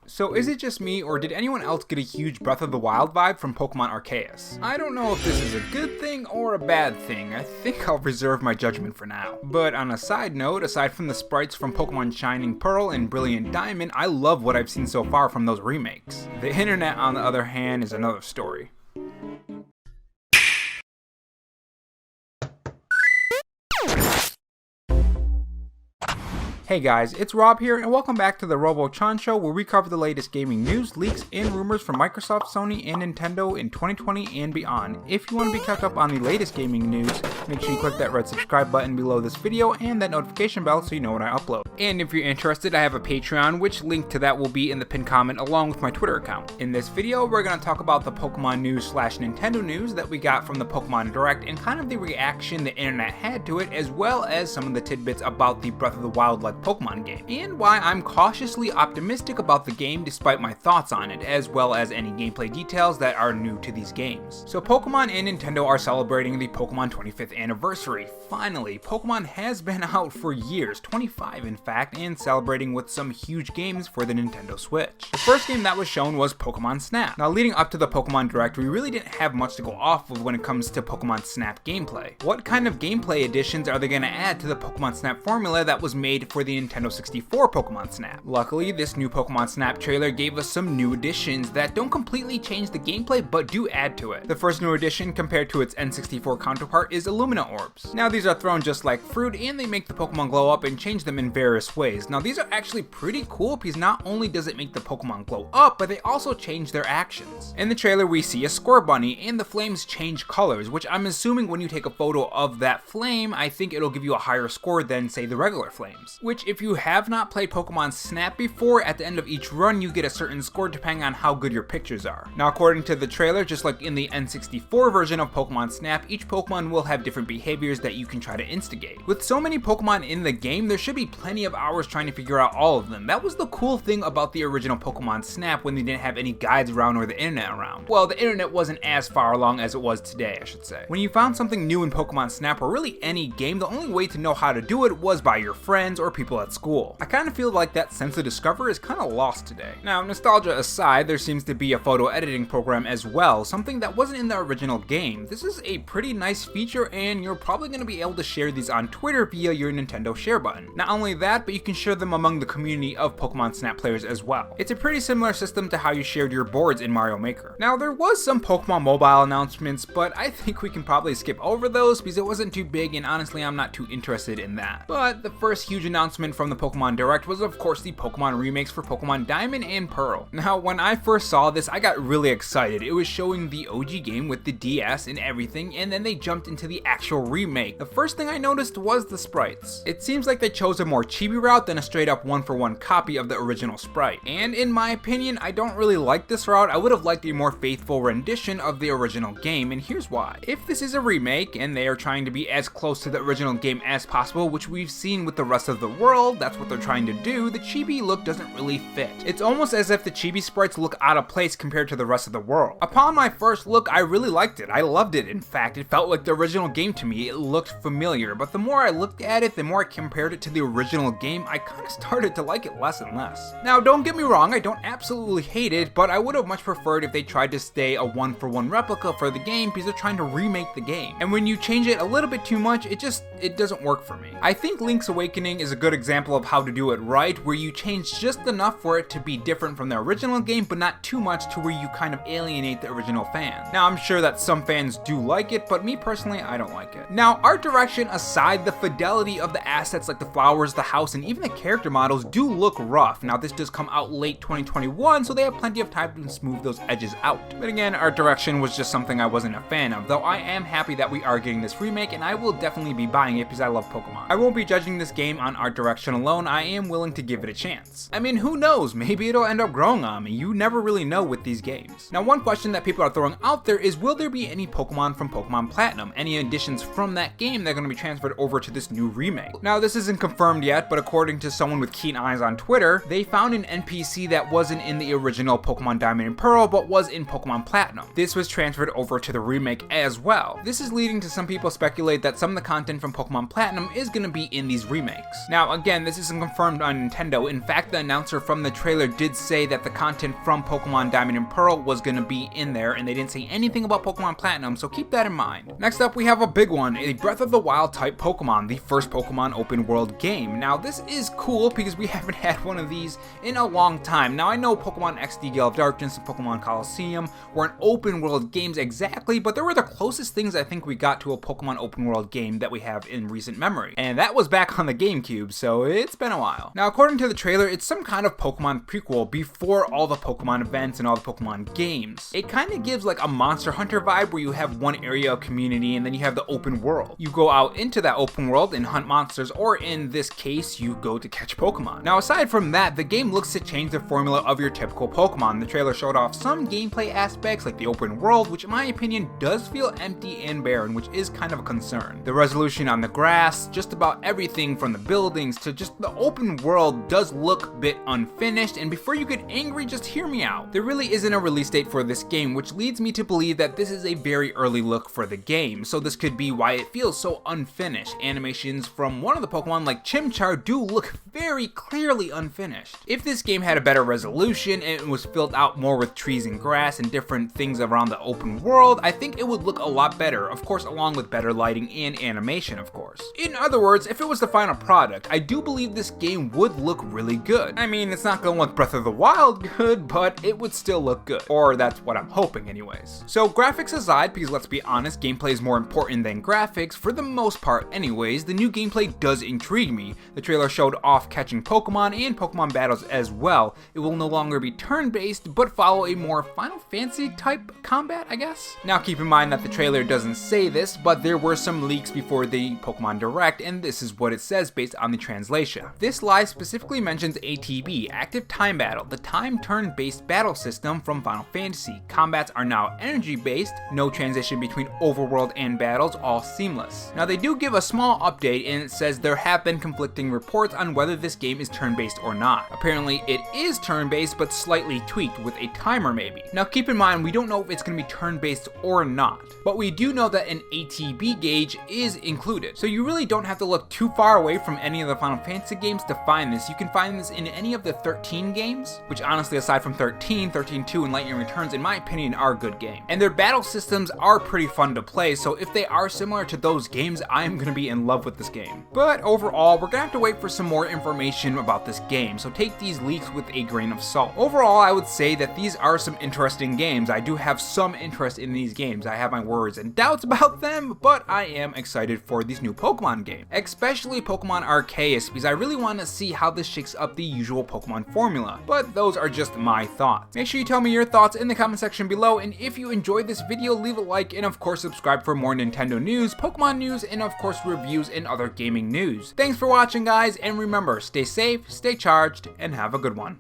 So is it just me, or did anyone else get a huge Breath of the Wild vibe from Pokemon Arceus? I don't know if this is a good thing or a bad thing. I think I'll reserve my judgment for now. But on a side note, aside from the sprites from Pokemon Shining Pearl and Brilliant Diamond, I love what I've seen so far from those remakes. The internet, on the other hand, is another story. Hey guys, it's Rob here, and welcome back to the Robo Show, where we cover the latest gaming news, leaks, and rumors from Microsoft, Sony, and Nintendo in 2020 and beyond. If you want to be kept up on the latest gaming news, make sure you click that red subscribe button below this video and that notification bell so you know when I upload. And if you're interested, I have a Patreon, which link to that will be in the pinned comment along with my Twitter account. In this video, we're going to talk about the Pokemon news / Nintendo news that we got from the Pokemon Direct and kind of the reaction the internet had to it, as well as some of the tidbits about the Breath of the Wild-like Pokemon game, and why I'm cautiously optimistic about the game despite my thoughts on it, as well as any gameplay details that are new to these games. So Pokemon and Nintendo are celebrating the Pokemon 25th anniversary. Finally, Pokemon has been out for years, 25 in fact, and celebrating with some huge games for the Nintendo Switch. The first game that was shown was Pokemon Snap. Now, leading up to the Pokemon Direct, we really didn't have much to go off of when it comes to Pokemon Snap gameplay. What kind of gameplay additions are they going to add to the Pokemon Snap formula that was made for the Nintendo 64 Pokemon Snap? Luckily, this new Pokemon Snap trailer gave us some new additions that don't completely change the gameplay but do add to it. The first new addition compared to its N64 counterpart is Illumina Orbs. Now, these are thrown just like fruit, and they make the Pokemon glow up and change them in various ways. Now, these are actually pretty cool because not only does it make the Pokemon glow up, but they also change their actions. In the trailer, we see a Score Bunny, and the flames change colors, which I'm assuming when you take a photo of that flame, I think it'll give you a higher score than, say, the regular flames. Which, if you have not played Pokemon Snap before, at the end of each run you get a certain score depending on how good your pictures are. Now, according to the trailer, just like in the N64 version of Pokemon Snap, each Pokemon will have different behaviors that you can try to instigate. With so many Pokemon in the game, there should be plenty of hours trying to figure out all of them. That was the cool thing about the original Pokemon Snap when they didn't have any guides around or the internet around. Well, the internet wasn't as far along as it was today, I should say. When you found something new in Pokemon Snap, or really any game, the only way to know how to do it was by your friends or people at school. I kind of feel like that sense of discover is kind of lost today. Now, nostalgia aside, there seems to be a photo editing program as well, something that wasn't in the original game. This is a pretty nice feature, and you're probably going to be able to share these on Twitter via your Nintendo share button. Not only that, but you can share them among the community of Pokemon Snap players as well. It's a pretty similar system to how you shared your boards in Mario Maker. Now, there was some Pokemon mobile announcements, but I think we can probably skip over those because it wasn't too big, and honestly I'm not too interested in that. But the first huge announcement from the Pokemon Direct was of course the Pokemon remakes for Pokemon Diamond and Pearl. Now, when I first saw this, I got really excited. It was showing the OG game with the DS and everything, and then they jumped into the actual remake. The first thing I noticed was the sprites. It seems like they chose a more chibi route than a straight up one-for-one copy of the original sprite. And in my opinion, I don't really like this route. I would have liked a more faithful rendition of the original game, and here's why. If this is a remake and they are trying to be as close to the original game as possible, which we've seen with the rest of the world, that's what they're trying to do, the chibi look doesn't really fit. It's almost as if the chibi sprites look out of place compared to the rest of the world. Upon my first look, I really liked it. I loved it. In fact, it felt like the original game to me. It looked familiar, but the more I looked at it, the more I compared it to the original game, I kind of started to like it less and less. Now, don't get me wrong, I don't absolutely hate it, but I would have much preferred if they tried to stay a one-for-one replica for the game because they're trying to remake the game. And when you change it a little bit too much, it doesn't work for me. I think Link's Awakening is a good example of how to do it right, where you change just enough for it to be different from the original game, but not too much to where you kind of alienate the original fan. Now, I'm sure that some fans do like it, but me personally, I don't like it. Now, art direction aside, the fidelity of the assets like the flowers, the house, and even the character models do look rough. Now, this does come out late 2021, so they have plenty of time to smooth those edges out. But again, art direction was just something I wasn't a fan of, though I am happy that we are getting this remake, and I will definitely be buying it because I love Pokemon. I won't be judging this game on art direction alone. I am willing to give it a chance. I mean, who knows? Maybe it'll end up growing on me. You never really know with these games. Now, one question that people are throwing out there is, will there be any Pokemon from Pokemon Platinum? Any additions from that game that are going to be transferred over to this new remake? Now, this isn't confirmed yet, but according to someone with keen eyes on Twitter, they found an NPC that wasn't in the original Pokemon Diamond and Pearl, but was in Pokemon Platinum. This was transferred over to the remake as well. This is leading to some people speculate that some of the content from Pokemon Platinum is going to be in these remakes. Now, Now again, this isn't confirmed on Nintendo. In fact, the announcer from the trailer did say that the content from Pokemon Diamond and Pearl was going to be in there, and they didn't say anything about Pokemon Platinum, so keep that in mind. Next up, we have a big one, a Breath of the Wild type Pokemon, the first Pokemon open world game. Now this is cool because we haven't had one of these in a long time. Now I know Pokemon XD Gale of Darkness and Pokemon Coliseum weren't open world games exactly, but they were the closest things I think we got to a Pokemon open world game that we have in recent memory. And that was back on the GameCube, so it's been a while. Now according to the trailer, it's some kind of Pokemon prequel before all the Pokemon events and all the Pokemon games. It kind of gives like a Monster Hunter vibe where you have one area of community and then you have the open world. You go out into that open world and hunt monsters, or in this case, you go to catch Pokemon. Now aside from that, the game looks to change the formula of your typical Pokemon. The trailer showed off some gameplay aspects like the open world, which in my opinion does feel empty and barren, which is kind of a concern. The resolution on the grass, just about everything from the buildings to just the open world does look a bit unfinished, and before you get angry, just hear me out. There really isn't a release date for this game, which leads me to believe that this is a very early look for the game, so this could be why it feels so unfinished. Animations from one of the Pokemon like Chimchar do look very clearly unfinished. If this game had a better resolution and it was filled out more with trees and grass and different things around the open world, I think it would look a lot better, of course along with better lighting and animation of course. In other words, if it was the final product, I do believe this game would look really good. I mean, it's not going to look Breath of the Wild good, but it would still look good. Or that's what I'm hoping anyways. So graphics aside, because let's be honest, gameplay is more important than graphics for the most part anyways, the new gameplay does intrigue me. The trailer showed off catching Pokemon and Pokemon battles as well. It will no longer be turn-based, but follow a more Final Fantasy type combat, I guess? Now keep in mind that the trailer doesn't say this, but there were some leaks before the Pokemon Direct, and this is what it says based on the translation. This live specifically mentions ATB, Active Time Battle, the time turn-based battle system from Final Fantasy. Combats are now energy-based, no transition between overworld and battles, all seamless. Now they do give a small update, and it says there have been conflicting reports on whether this game is turn-based or not. Apparently it is turn-based, but slightly tweaked with a timer maybe. Now keep in mind, we don't know if it's going to be turn-based or not, but we do know that an ATB gauge is included. So you really don't have to look too far away from any of the Final Fantasy games to find this. You can find this in any of the 13 games, which honestly aside from 13, 13-2 and Lightning Returns in my opinion are good games. And their battle systems are pretty fun to play, so if they are similar to those games, I am going to be in love with this game. But overall, we're going to have to wait for some more information about this game, so take these leaks with a grain of salt. Overall, I would say that these are some interesting games. I do have some interest in these games. I have my worries and doubts about them, but I am excited for these new Pokemon games, especially Pokemon Arceus, because I really want to see how this shakes up the usual Pokemon formula. But those are just my thoughts. Make sure you tell me your thoughts in the comment section below, and if you enjoyed this video, leave a like, and of course subscribe for more Nintendo news, Pokemon news, and of course reviews and other gaming news. Thanks for watching guys, and remember, stay safe, stay charged, and have a good one.